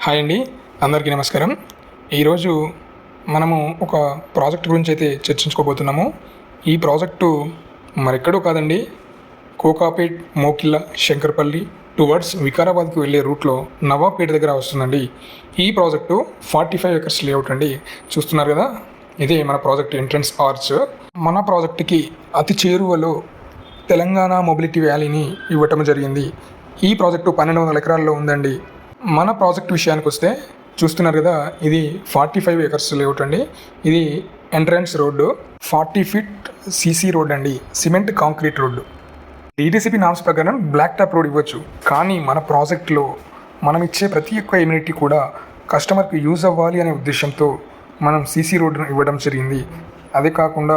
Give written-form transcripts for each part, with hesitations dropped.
Hi అండి, అందరికీ నమస్కారం. ఈరోజు మనము ఒక ప్రాజెక్ట్ గురించి అయితే చర్చించుకోబోతున్నాము. ఈ ప్రాజెక్టు మరెక్కడో కాదండి, కోకాపేట్, మోకిళ్ళ, శంకర్పల్లి టువర్డ్స్ వికారాబాద్కు వెళ్ళే రూట్లో నవాబ్పేట దగ్గర వస్తుందండి. ఈ ప్రాజెక్టు 45 ఎకర్స్ లేఅవుట్ అండి. చూస్తున్నారు కదా, ఇదే మన ప్రాజెక్ట్ ఎంట్రన్స్ ఆర్చ్. మన ప్రాజెక్టుకి అతి చేరువలో తెలంగాణ మొబిలిటీ వ్యాలీని ఇవ్వటం జరిగింది. ఈ ప్రాజెక్టు 1200 ఎకరాల్లో ఉందండి. మన ప్రాజెక్ట్ విషయానికి వస్తే చూస్తున్నారు కదా, ఇది 45 ఎకర్స్ లేఅవుట్ అండి. ఇది entrance road 40 feet CC road అండి, cement concrete road. DTCP norms ప్రకారం బ్లాక్ టాప్ రోడ్ ఇవ్వచ్చు, కానీ మన ప్రాజెక్ట్లో మనం ఇచ్చే ప్రతి ఒక్క ఎమ్యూనిటీ కూడా కస్టమర్కి యూజ్ అవ్వాలి అనే ఉద్దేశంతో మనం సీసీ రోడ్డును ఇవ్వడం జరిగింది. అదే కాకుండా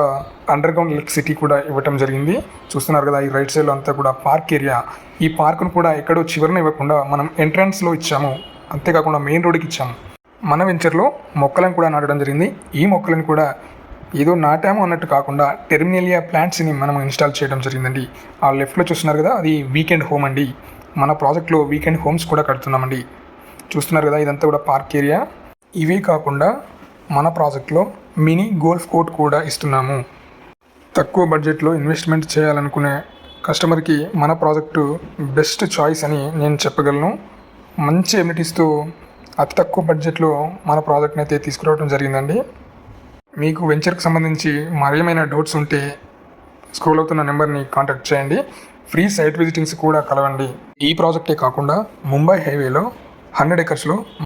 అండర్ గ్రౌండ్ ఎలక్ట్రిసిటీ కూడా ఇవ్వటం జరిగింది. చూస్తున్నారు కదా, ఈ రైట్ సైడ్లో అంతా కూడా పార్క్ ఏరియా. ఈ పార్కును కూడా ఎక్కడో చివరన ఇవ్వకుండా మనం ఎంట్రన్స్లో ఇచ్చాము, అంతేకాకుండా మెయిన్ రోడ్డుకి ఇచ్చాము. మన వెంచర్లో మొక్కలను కూడా నాటడం జరిగింది. ఈ మొక్కలను కూడా ఏదో నాటాము అన్నట్టు కాకుండా టెర్మినేలియా ప్లాంట్స్ని మనం ఇన్స్టాల్ చేయడం జరిగిందండి. ఆ లెఫ్ట్లో చూస్తున్నారు కదా, అది వీకెండ్ హోమ్ అండి. మన ప్రాజెక్ట్లో వీకెండ్ హోమ్స్ కూడా కడుతున్నామండి. చూస్తున్నారు కదా, ఇదంతా కూడా పార్క్ ఏరియా. ఇవే కాకుండా మన ప్రాజెక్ట్లో మినీ గోల్ఫ్ కోర్ట్ కూడా ఇస్తున్నాము. తక్కువ బడ్జెట్లో ఇన్వెస్ట్మెంట్ చేయాలనుకునే కస్టమర్కి మన ప్రాజెక్టు బెస్ట్ చాయిస్ అని నేను చెప్పగలను. మంచి ఎమ్యూనిటీస్తో అతి తక్కువ బడ్జెట్లో మన ప్రాజెక్ట్ని అయితే తీసుకురావడం జరిగిందండి. మీకు వెంచర్కి సంబంధించి మరేమైనా డౌట్స్ ఉంటే స్క్రోల్ అవుతున్న నెంబర్ని కాంటాక్ట్ చేయండి. ఫ్రీ సైట్ విజిటింగ్స్ కూడా కలవండి. ఈ ప్రాజెక్టే కాకుండా ముంబై హైవేలో 100 ఎకర్స్లో